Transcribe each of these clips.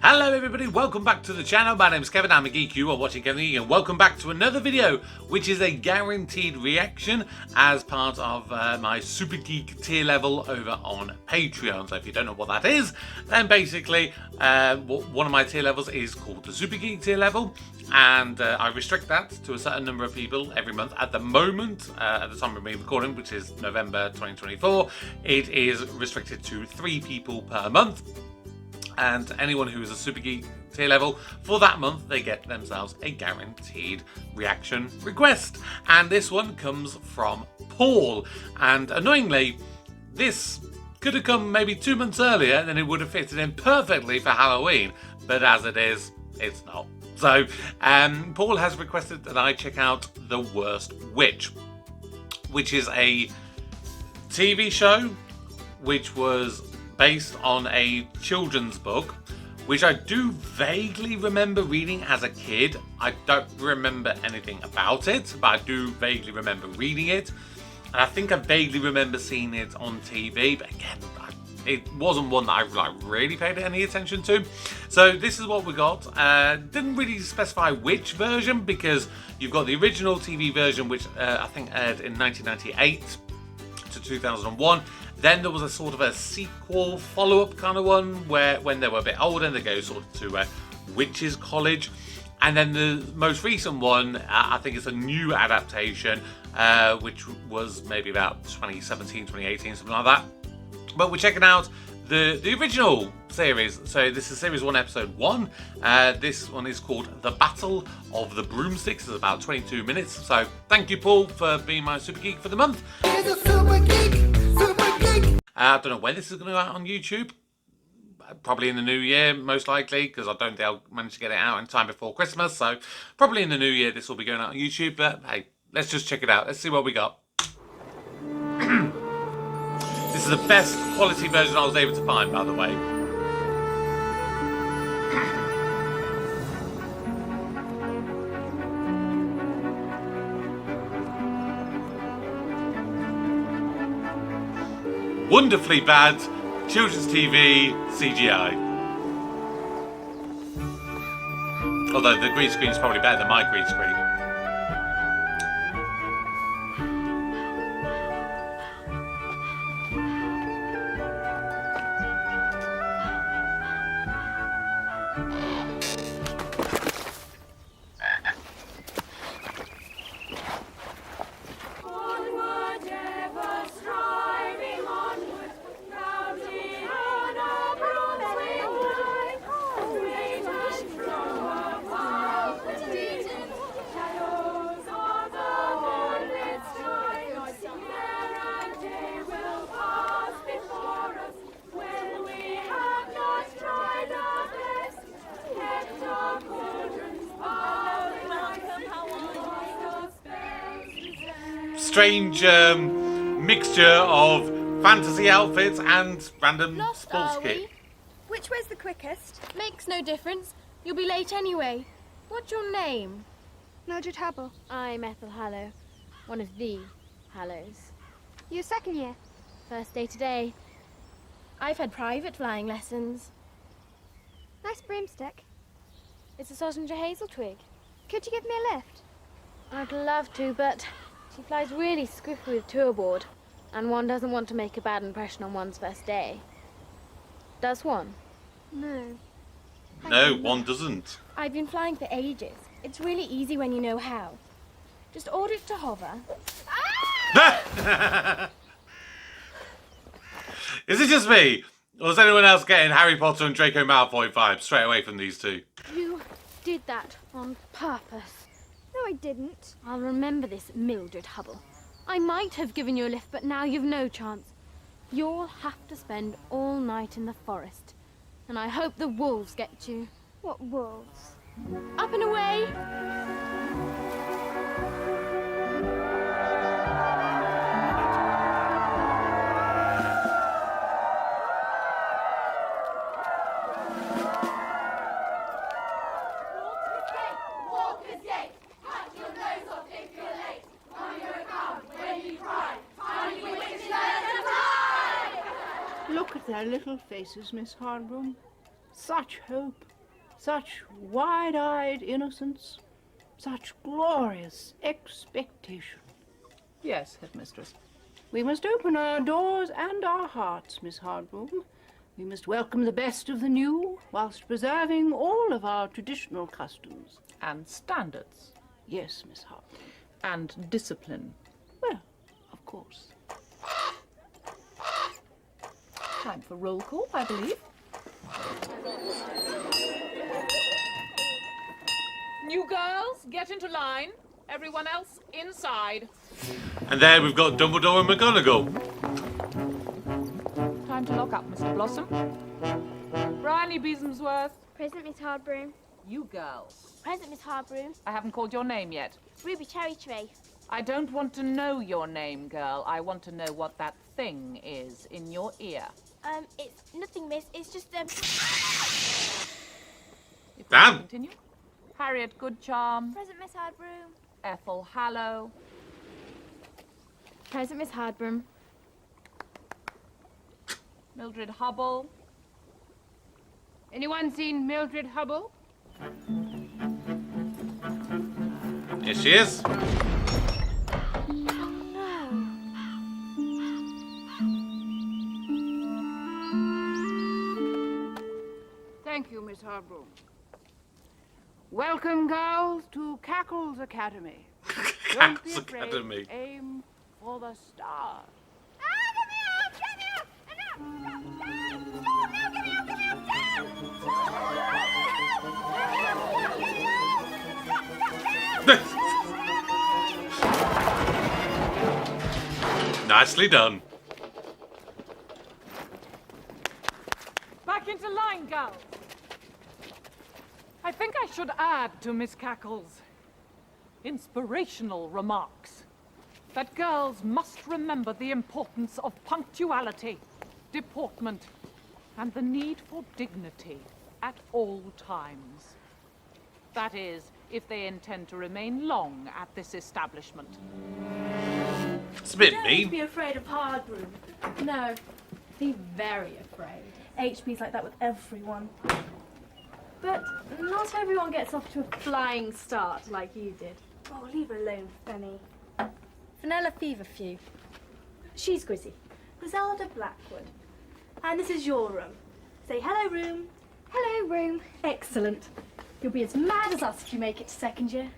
Hello everybody, welcome back to the channel. My name is Kevin, I'm a geek, you are watching Kevin the Geek, and welcome back to another video, which is a guaranteed reaction as part of my Super Geek tier level over on Patreon. So if you don't know what that is, then basically one of my tier levels is called the Super Geek tier level, and I restrict that to a certain number of people every month. At the moment, at the time of me recording, which is November 2024, it is restricted to 3 people per month. And anyone who is a Super Geek tier level for that month, they get themselves a guaranteed reaction request. And this one comes from Paul. And annoyingly, this could have come maybe 2 months earlier and then it would have fitted in perfectly for Halloween. But as it is, it's not. So Paul has requested that I check out The Worst Witch, which is a TV show which was based on a children's book, which I do vaguely remember reading as a kid. I don't remember anything about it, but I do vaguely remember reading it. And I think I vaguely remember seeing it on TV, but again, it wasn't one that I really paid any attention to. So this is what we got. Didn't really specify which version, because you've got the original TV version, which I think aired in 1998 to 2001. Then there was a sort of a sequel follow-up kind of one where when they were a bit older and they go sort of to Witches College. And then the most recent one, I think it's a new adaptation, which was maybe about 2017, 2018, something like that. But we're checking out the original series. So this is series 1, episode 1. This one is called The Battle of the Broomsticks. It's about 22 minutes. So thank you, Paul, for being my Super Geek for the month. He's a Super Geek! Super Geek! I don't know when this is going to go out on YouTube. Probably in the new year, most likely, because I don't think I'll manage to get it out in time before Christmas. So probably in the new year this will be going out on YouTube. But hey, let's just check it out. Let's see what we got. This is the best quality version I was able to find, by the way. Wonderfully bad children's TV CGI. Although the green screen is probably better than my green screen. Strange mixture of fantasy outfits and random Lost, sports are kit. we? Which way's the quickest? Makes no difference. You'll be late anyway. What's your name? Mildred Hubble. I'm Ethel Hallow, one of the Hallows. You're second year. First day today. I've had private flying lessons. Nice broomstick. It's a Sossenger hazel twig. Could you give me a lift? I'd love to, but she flies really squiffy with two aboard, and one doesn't want to make a bad impression on one's first day. Does one? No. No, one doesn't. I've been flying for ages. It's really easy when you know how. Just order it to hover. Is it just me? Or is anyone else getting Harry Potter and Draco Malfoy vibes straight away from these two? You did that on purpose. No, I didn't. I'll remember this, Mildred Hubble. I might have given you a lift, but now you've no chance. You'll have to spend all night in the forest. And I hope the wolves get you. What wolves? Up and away! Look at their little faces, Miss Hardroom. Such hope. Such wide-eyed innocence, such glorious expectation. Yes, headmistress. We must open our doors and our hearts, Miss Hardroom. We must welcome the best of the new, whilst preserving all of our traditional customs. And standards. Yes, Miss Hardroom. And discipline. Well, of course. Time for roll call, I believe. New girls, get into line. Everyone else inside. And there we've got Dumbledore and McGonagall. Time to lock up, Mr. Blossom. Bryony Beesomsworth. Present, Miss Hardbroom. You girls. Present, Miss Harbroom. I haven't called your name yet. Ruby Cherry Tray. I don't want to know your name, girl. I want to know what that thing is in your ear. It's nothing, miss. It's just, If we Damn. continue. Harriet Goodcharm. Present, Miss Hardbroom. Ethel Hallow. Present, Miss Hardbroom. Mildred Hubble. Anyone seen Mildred Hubble? Here she is. Thank you, Miss Harbroom. Welcome, girls, to Cackle's Academy. Don't be Cackle's afraid. Academy. Aim for the stars. Nicely done. Back into line, girls. I think I should add to Miss Cackle's inspirational remarks that girls must remember the importance of punctuality, deportment, and the need for dignity at all times. That is, if they intend to remain long at this establishment. It's a bit Don't mean. be afraid of Hardroom. No, be very afraid. HP's like that with everyone. But not everyone gets off to a flying start like you did. Oh, leave her alone, Fanny. Vanilla Feverfew. She's Grizzy. Griselda Blackwood. And this is your room. Say hello, room. Hello, room. Excellent. You'll be as mad as us if you make it to second year.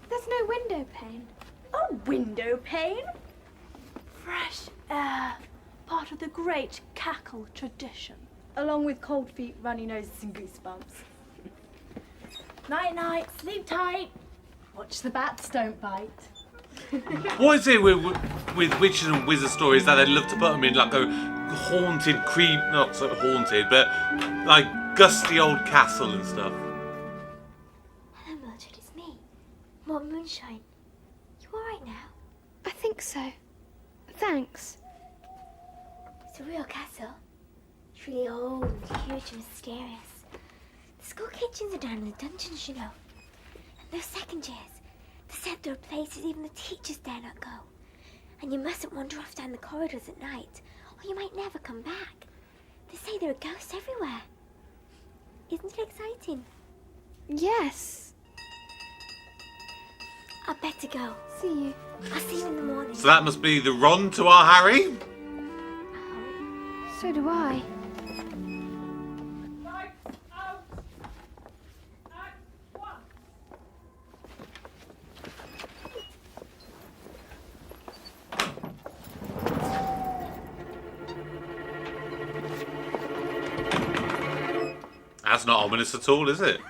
There's no window pane. A window pane? Fresh air. Part of the great Cackle tradition. Along with cold feet, runny noses and goosebumps. Night-night, sleep tight. Watch the bats don't bite. What is it with witches and wizard stories that they love to put them in like a haunted, not so haunted, but like gusty old castle and stuff? Hello, Mildred, it's me. More moonshine. You alright now? I think so. Thanks. It's a real castle. It's really old and huge and mysterious. The school kitchens are down in the dungeons, you know. And those second years, they said there are places even the teachers dare not go. And you mustn't wander off down the corridors at night, or you might never come back. They say there are ghosts everywhere. Isn't it exciting? Yes. I'd better go. See you. I'll see you in the morning. So that must be the Ron to our Harry. So do I. Lights out! Act one! That's not ominous at all, is it?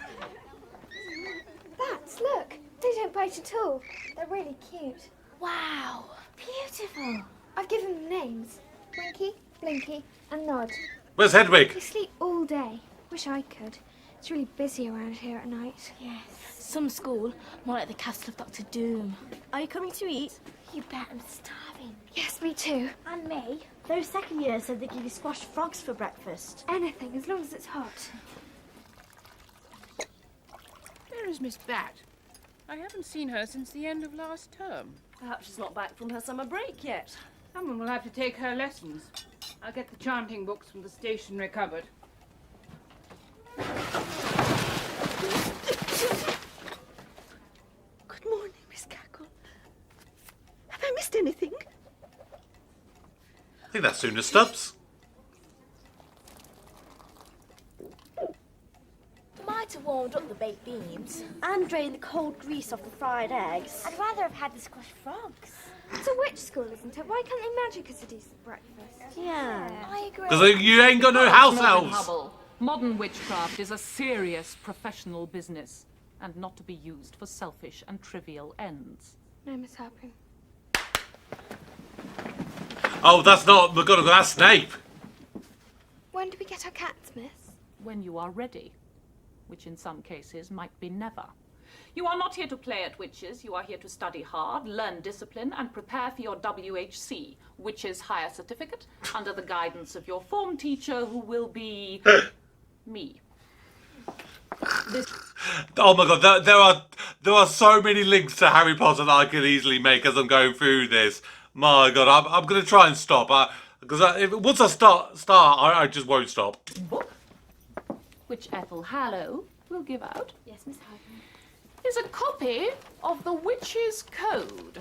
Bats, look. They don't bite at all. They're really cute. Wow. Beautiful. I've given them names. Winky, Blinky, and Nod. Where's Hedwig? They sleep all day. Wish I could. It's really busy around here at night. Yes. Some school, more like the castle of Dr. Doom. Are you coming to eat? You bet I'm starving. Yes, me too. And me. Those second years said they give you squashed frogs for breakfast. Anything, as long as it's hot. Where is Miss Bat? I haven't seen her since the end of last term. Perhaps she's not back from her summer break yet. Someone will have to take her lessons. I'll get the chanting books from the stationery cupboard. think that's Sooner Stubbs. Might have warmed up the baked beans. And drain the cold grease off the fried eggs. I'd rather have had the squashed frogs. It's a witch school, isn't it? Why can't they magic us a decent breakfast? Yeah, I agree. Because you ain't got no house Mildred elves. Hubble, modern witchcraft is a serious professional business and not to be used for selfish and trivial ends. No, Miss Harper. Oh, that's not McGonagall, that's Snape. When do we get our cats, miss? When you are ready, which in some cases might be never. You are not here to play at witches, you are here to study hard, learn discipline, and prepare for your WHC, Witches Higher Certificate, under the guidance of your form teacher, who will be... me. Oh my god, there are so many links to Harry Potter that I could easily make as I'm going through this. My god, I'm going to try and stop. Because once I start, I just won't stop. Book, which Ethel Hallow will give out, Yes, Miss Harper. is a copy of the Witch's Code.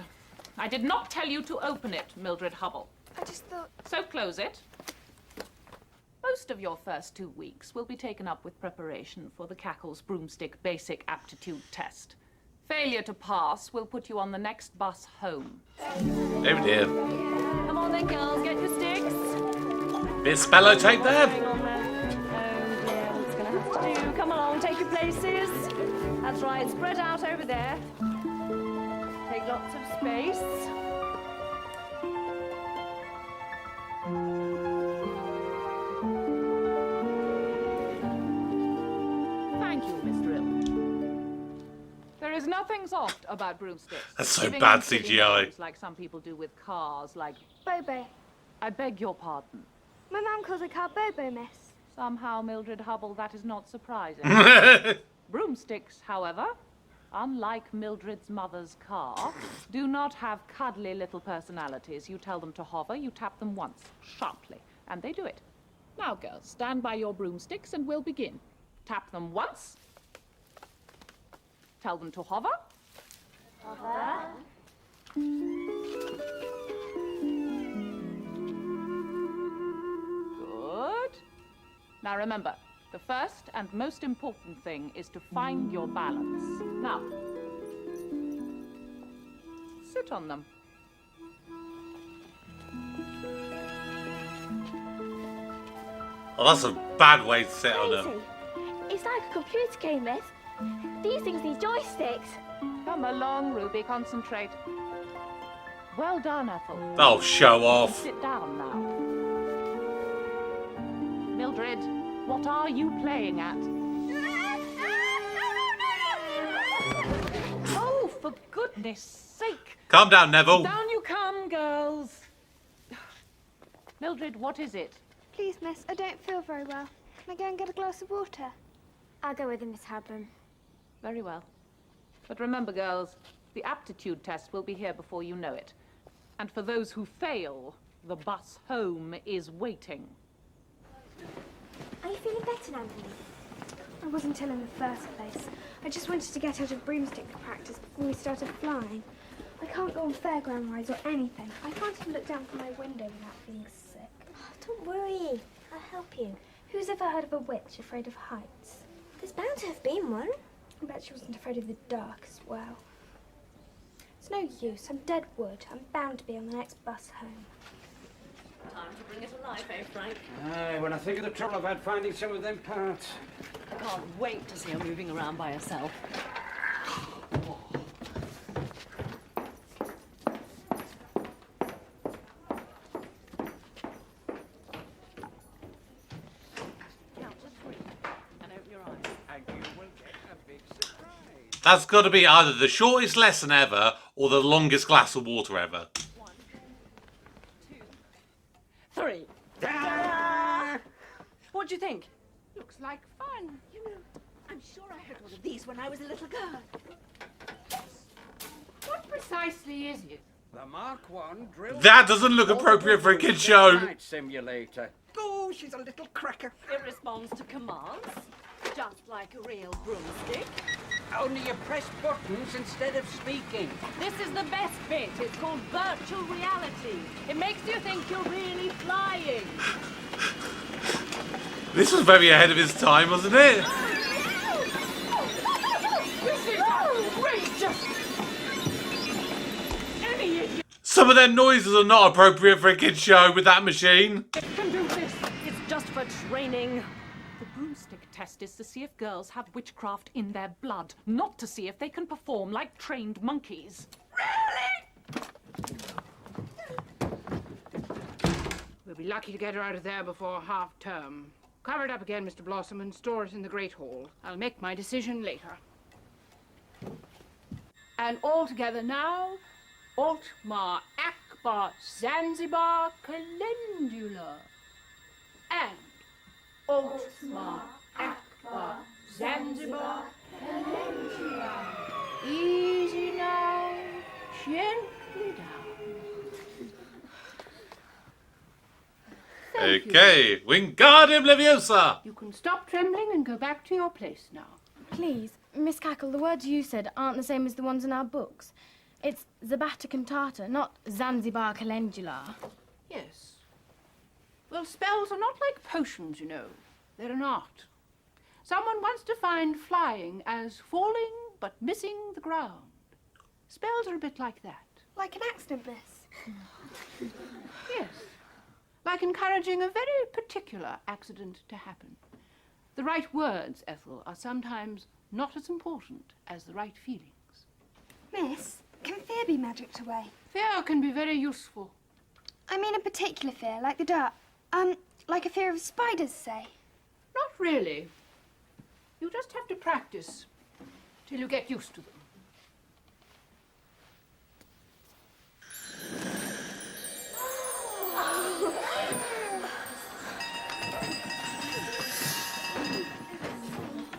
I did not tell you to open it, Mildred Hubble. I just thought... So close it. Most of your first 2 weeks will be taken up with preparation for the Cackles Broomstick Basic Aptitude Test. Failure to pass will put you on the next bus home. Oh dear. Come on then, girls, get your sticks. Bit spello tape there. Hang on there. Oh dear, what's going to have to do? Come along, take your places. That's right, spread out over there. Take lots of space. Thank you, Miss Drill. There is nothing soft about broomsticks. That's so Giving bad them silly CGI. names like some people do with cars, like... Bobo. I beg your pardon. My mum calls a car Bobo, miss. Somehow, Mildred Hubble, that is not surprising. Broomsticks, however, unlike Mildred's mother's car, do not have cuddly little personalities. You tell them to hover, you tap them once, sharply, and they do it. Now, girls, stand by your broomsticks and we'll begin. Tap them once. Tell them to hover. Hover. Good. Now remember, the first and most important thing is to find your balance. Now, sit on them. Oh, that's a bad way to sit on them. Crazy. It's like a computer game, miss. These things need joysticks. Come along, Ruby, concentrate. Well done, Ethel. Oh, show off. Sit down now. Mildred, what are you playing at? Oh, for goodness sake. Calm down, Neville. Down you come, girls. Mildred, what is it? Please, miss, I don't feel very well. Can I go and get a glass of water? I'll go with you, Miss Harper. Very well. But remember, girls, the aptitude test will be here before you know it. And for those who fail, the bus home is waiting. Are you feeling better now, Billy? I wasn't ill in the first place. I just wanted to get out of broomstick practice before we started flying. I can't go on fairground rides or anything. I can't even look down from my window without being sick. Don't worry. I'll help you. Who's ever heard of a witch afraid of heights? There's bound to have been one. I bet she wasn't afraid of the dark as well. It's no use. I'm dead wood. I'm bound to be on the next bus home. Time to bring it alive, eh, Frank? Aye, when I think of the trouble I've had finding some of them parts. I can't wait to see her moving around by herself. Count to 3 and open your eyes. And you will get a big surprise. That's got to be either the shortest lesson ever or the longest glass of water ever. 1, 2, 3. What do you think? Looks like fun. You know, I'm sure I had one of these when I was a little girl. What precisely is it? The Mark I drill. That doesn't look appropriate for a kid's show. Flight simulator. Oh, she's a little cracker. It responds to commands, just like a real broomstick. Only you press buttons instead of speaking. This is the best bit. It's called virtual reality. It makes you think you're really flying. This was very ahead of his time, wasn't it? This is outrageous! Any idiot Some of them noises are not appropriate for a kid's show with that machine. can do this. It's just for training. The broomstick test is to see if girls have witchcraft in their blood, not to see if they can perform like trained monkeys. We'll be lucky to get her out of there before half term. Cover it up again, Mr. Blossom, and store it in the Great Hall. I'll make my decision later. And all together now, Altmar Akbar Zanzibar Calendula. And Altmar Akbar Zanzibar Calendula. Easy now, gently down. Thank you. Okay, Wingardium Leviosa. You can stop trembling and go back to your place now. Please, Miss Cackle, the words you said aren't the same as the ones in our books. It's Zabata cantata, not Zanzibar calendula. Yes. Well, spells are not like potions, you know. They're an art. Someone once defined flying as falling but missing the ground. Spells are a bit like that. Like an accident, miss. Yes. Like encouraging a very particular accident to happen. The right words, Ethel, are sometimes not as important as the right feelings. Miss, can fear be magicked away? Fear can be very useful. I mean a particular fear, like the dark. Like a fear of spiders, say. Not really. You just have to practice till you get used to them.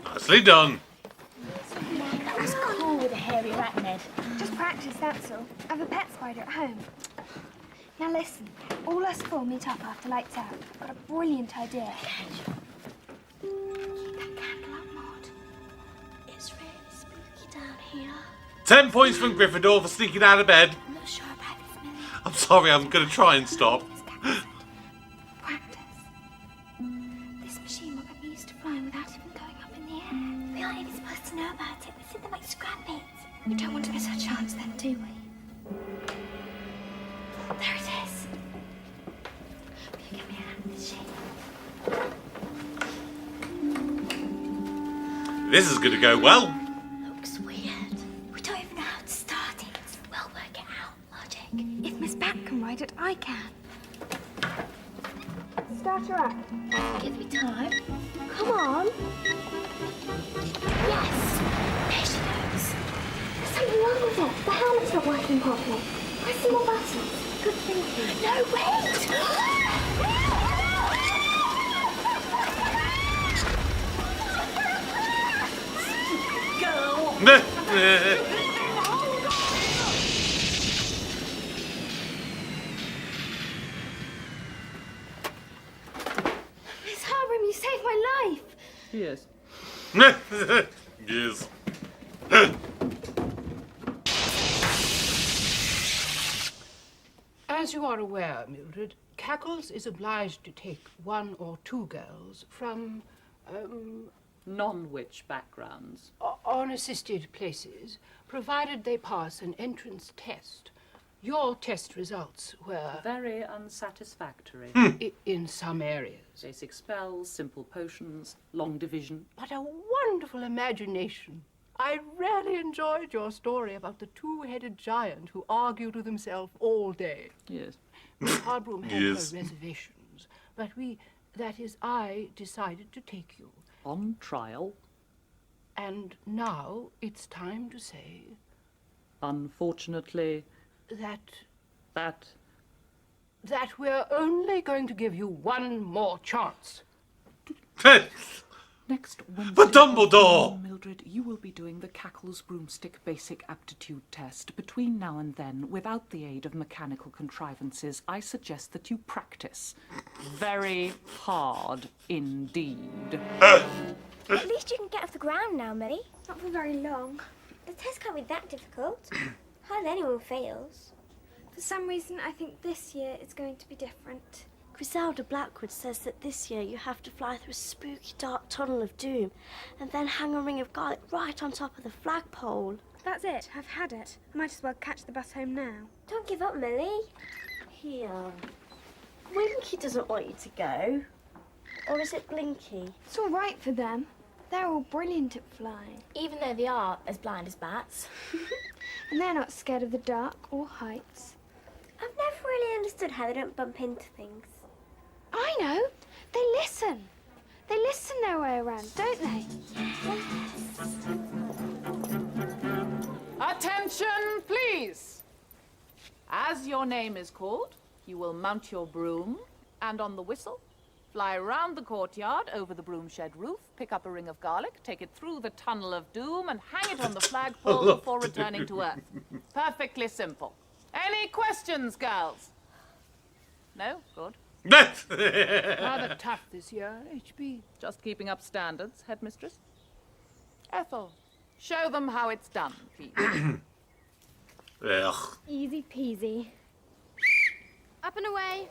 Nicely done. That's cool with a hairy arachnid. Just practice, that's all. I have a pet spider at home. Now listen, all us four meet up after lights out. I've got a brilliant idea. Keep that candle up, Maud. It's really spooky down here. 10 points from Gryffindor for sneaking out of bed. I'm not sure about this, Millie. I'm sorry, I'm going to try and stop. Practice. This machine will get me used to flying without even going up in the air. We aren't even supposed to know about it. They said they're like scrap bits. We don't want to miss our chance then, do we? There it is. Will you give me a hand with this shape? This is going to go well. Looks weird. We don't even know how to start it. We'll work it out. Logic. If Miss Bat can ride it, I can. Start her up. Give me time. Come on. Yes. There she goes. There's something wrong with it. The helmet's not working properly. Press some more buttons. Good thinking. No, wait. Miss Harborough, you saved my life. Yes. Yes. As you are aware, Mildred, Cackles is obliged to take one or two girls from, Non-witch backgrounds. unassisted places, provided they pass an entrance test. Your test results were Very unsatisfactory. in some areas, Basic spells, simple potions, long division. but a wonderful imagination. I really enjoyed your story about the two-headed giant who argued with himself all day. Yes. Miss Harbroom had Yes. her reservations, but I decided to take you. On trial. And now it's time to say Unfortunately, that that we're only going to give you one more chance. next Wednesday. For Dumbledore! afternoon, Mildred, you will be doing the Cackles Broomstick Basic Aptitude Test. Between now and then, without the aid of mechanical contrivances, I suggest that you practice. Very hard indeed. At least you can get off the ground now, Millie. Not for very long. The test can't be that difficult. Hardly anyone fails. For some reason, I think this year it's going to be different. Griselda Blackwood says that this year you have to fly through a spooky dark tunnel of doom and then hang a ring of garlic right on top of the flagpole. That's it. I've had it. I might as well catch the bus home now. Don't give up, Millie. Here. Winky doesn't want you to go. Or is it Blinky? It's all right for them. They're all brilliant at flying. Even though they are as blind as bats. And they're not scared of the dark or heights. I've never really understood how they don't bump into things. I know. They listen. They listen their way around, don't they? Attention, please! As your name is called, you will mount your broom, and on the whistle, fly round the courtyard, over the broom shed roof, pick up a ring of garlic, take it through the tunnel of doom, and hang it on the flagpole before returning to Earth. Perfectly simple. Any questions, girls? No? Good. Rather tough this year, HB. Just keeping up standards, headmistress. Ethel, show them how it's done, please. Ugh. Easy peasy. Up and away.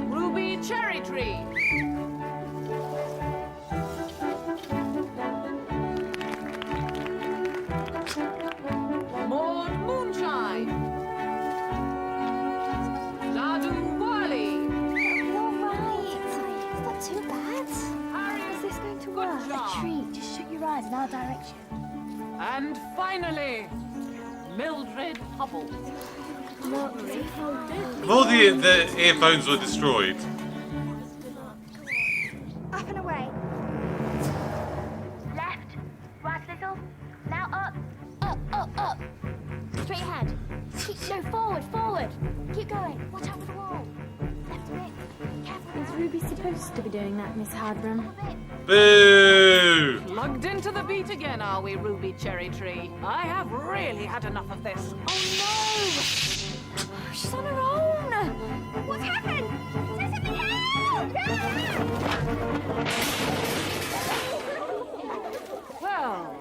Ruby cherry tree. Maud moonshine. Ladu Wally. You're right. It's not too bad. Harriet, Is this going to good work? job. Tree, just shoot your eyes in our direction. And finally, Mildred Hubble. If all the earphones were destroyed. Up and away. Left, right little, now up, up, up, up. Straight ahead. No, forward, forward. Keep going. Watch out for the wall. Left a bit. Careful. Is Ruby supposed to be doing that, Miss Hardbram? Boo! Plugged into the beat again, are we, Ruby Cherry Tree? I have really had enough of this. Oh She's on her own. What's happened? Sesame, help! Well,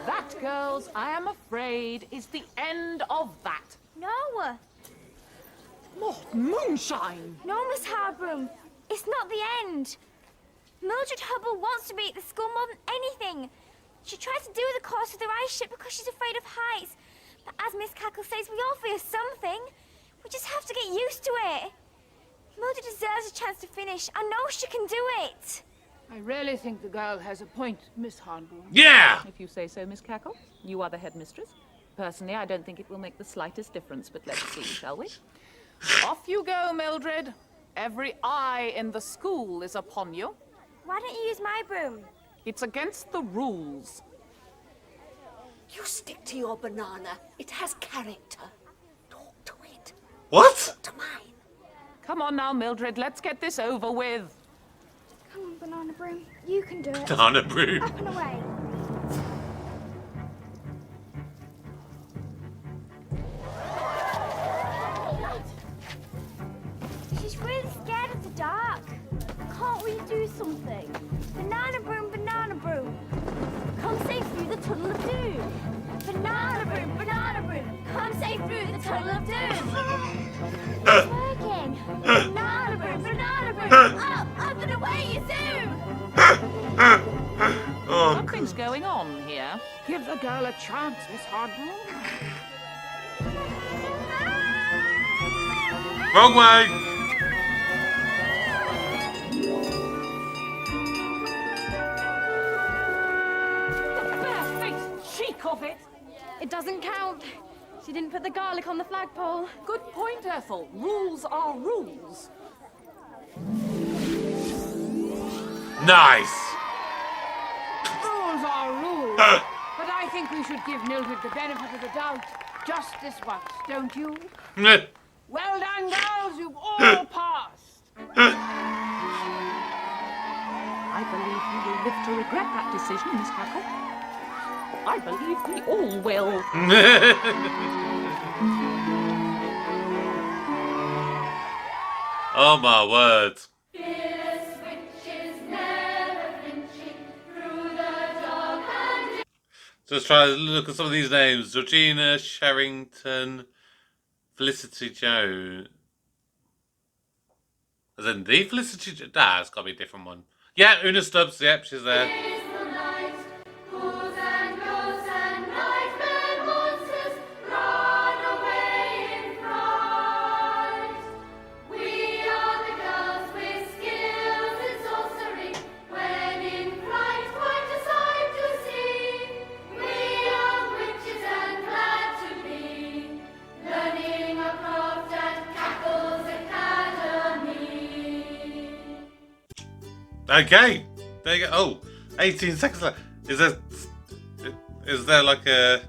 that, girls, I am afraid, is the end of that. No. More moonshine! No, Miss Harbroom. It's not the end. Mildred Hubble wants to be at the school more than anything. She tried to do the course with her ice ship because she's afraid of heights. But as Miss Cackle says, we all fear something. We just have to get used to it. Mildred deserves a chance to finish. I know she can do it. I really think the girl has a point, Miss Hornbloom. Yeah! If you say so, Miss Cackle. You are the headmistress. Personally, I don't think it will make the slightest difference, but let's see, shall we? Off you go, Mildred. Every eye in the school is upon you. Why don't you use my broom? It's against the rules. You stick to your banana. It has character. Talk to it. What? To mine. Come on now, Mildred, let's get this over with. Come on, Banana Broom. You can do it. Banana Broom. Up and away. She's really scared of the dark. Can't we do something? Banana broom, banana broom. Come safe through the tunnel of doom. Banana broom, come safe through the tunnel of doom. It's working. Banana broom, up and away you zoom. Oh, Something's going on here. Give the girl a chance, Miss Hornbloom. wrong way! The bare-faced cheek of it! It doesn't count. She didn't put the garlic on the flagpole. Good point, Ethel. Rules are rules. Nice. Rules are rules. But I think we should give Mildred the benefit of the doubt just this once, don't you? Well done, girls. You've all passed. I believe you will live to regret that decision, Miss Cackle. I believe we all will. Oh my word. Just try to look at some of these names. Georgina Sherrington, Felicity Jones. As in the Felicity Jones? Nah, it's got to be a different one. Yeah, Una Stubbs. Yep, she's there. Okay, there you go. Oh, 18 seconds left. Is there like a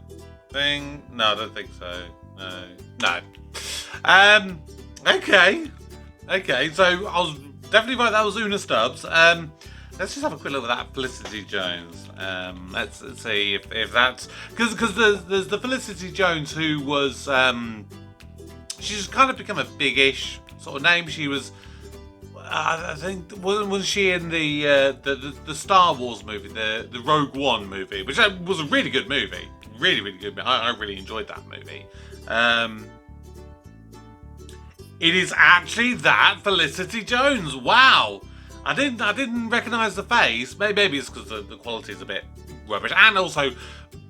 thing? No, I don't think so. No. Okay. So I was definitely right. That was Una Stubbs. Let's just have a quick look at that Felicity Jones. Let's see if that's because there's the Felicity Jones who was she's kind of become a big-ish sort of name. She was. I think was she in the Star Wars movie, the Rogue One movie, which was a really good movie, really good. I really enjoyed that movie. It is actually that Felicity Jones. Wow, I didn't recognise the face. Maybe it's because the quality is a bit rubbish, and also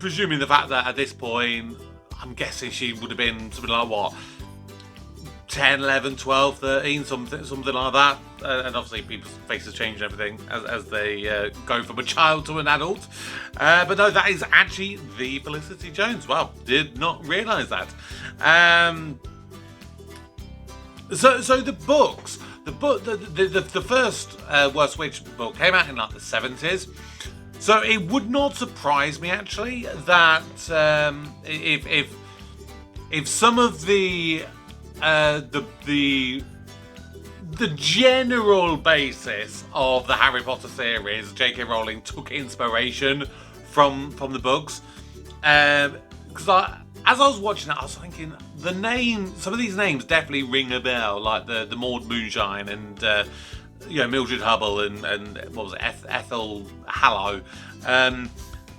presuming the fact that at this point, I'm guessing she would have been something like what. 10, 11, 12, 13, something like that. And obviously people's faces change and everything as they go from a child to an adult. But no, that is actually the Felicity Jones. Wow, did not realise that. So the books, the first Worst Witch book came out in like the 70s. So it would not surprise me actually that if some of the general basis of the Harry Potter series, J.K. Rowling took inspiration from the books. Because as I was watching it, I was thinking some of these names definitely ring a bell, like the Maud Moonshine and Mildred Hubble and what was it, Ethel Hallow.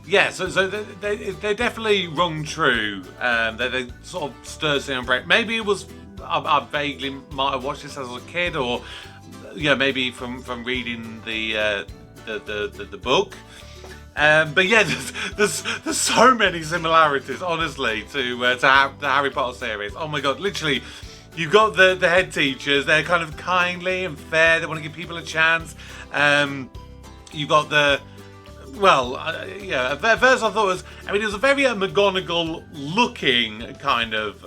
Yeah, so they definitely rung true. They sort of stirred the brain. Maybe it was I vaguely might have watched this as a kid, or maybe from reading the book. But yeah, there's so many similarities, honestly, to the Harry Potter series. Oh my god, literally, you've got the head teachers. They're kind of kindly and fair. They want to give people a chance. You've got the at first I thought it was a very McGonagall-looking kind of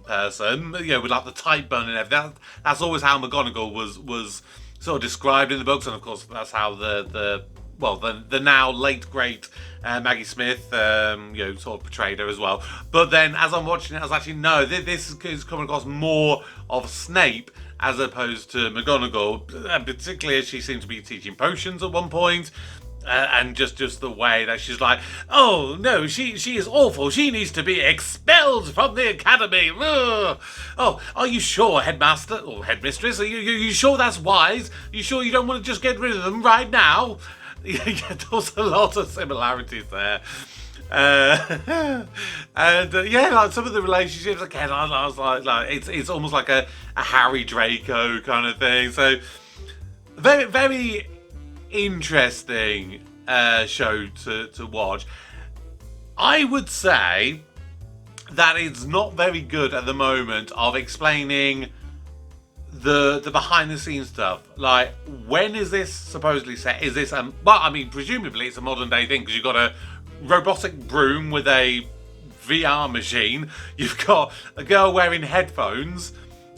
person, with like the tight bun and everything. That's always how McGonagall was sort of described in the books, and of course that's how the now late great Maggie Smith, sort of portrayed her as well. But then as I'm watching it, I was actually this is coming across more of Snape as opposed to McGonagall, and particularly as she seemed to be teaching potions at one point. And just the way that she's like, oh no, she is awful. She needs to be expelled from the academy. Ugh. Oh, are you sure, headmaster or headmistress? Are you sure that's wise? You sure you don't want to just get rid of them right now? Yeah, there's a lot of similarities there. And like some of the relationships again, I was like it's almost like a Harry Draco kind of thing. So very, very interesting show to watch. I would say that it's not very good at the moment of explaining the behind the scenes stuff. Like, when is this supposedly set? Is this presumably it's a modern day thing because you've got a robotic broom with a VR machine. You've got a girl wearing headphones.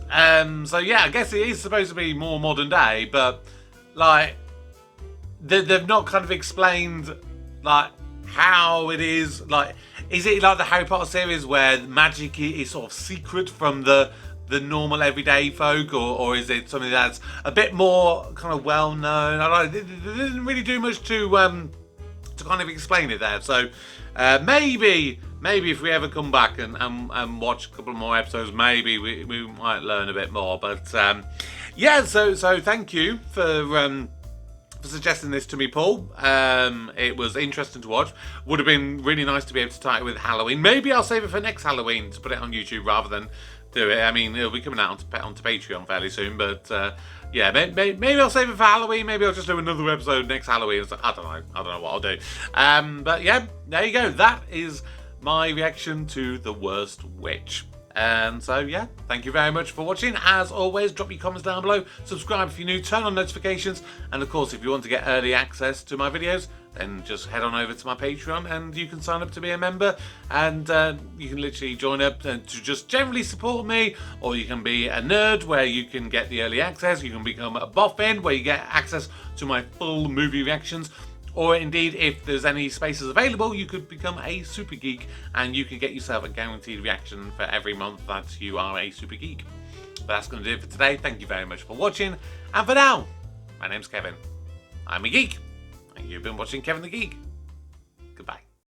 So yeah, I guess it is supposed to be more modern day, but like they've not kind of explained like how it is. Like, is it like the Harry Potter series where magic is sort of secret from the normal everyday folk, or is it something that's a bit more kind of well known? I don't know. They didn't really do much to kind of explain it there. So maybe if we ever come back and watch a couple more episodes, maybe we might learn a bit more. But yeah, so thank you for suggesting this to me, Paul. It was interesting to watch. Would have been really nice to be able to tie it with Halloween. Maybe I'll save it for next Halloween to put it on YouTube rather than do it. I mean, it'll be coming out onto Patreon fairly soon, but yeah, maybe I'll save it for Halloween. Maybe I'll just do another episode next Halloween. I don't know what I'll do. But yeah, there you go. That is my reaction to The Worst Witch. And so yeah, thank you very much for watching. As always, drop your comments down below, subscribe if you're new, turn on notifications, and of course if you want to get early access to my videos, then just head on over to my Patreon and you can sign up to be a member, and you can literally join up to just generally support me, or you can be a nerd where you can get the early access, you can become a boffin where you get access to my full movie reactions. Or indeed, if there's any spaces available, you could become a super geek and you can get yourself a guaranteed reaction for every month that you are a super geek. But that's going to do it for today. Thank you very much for watching. And for now, my name's Kevin. I'm a geek. And you've been watching Kevin the Geek. Goodbye.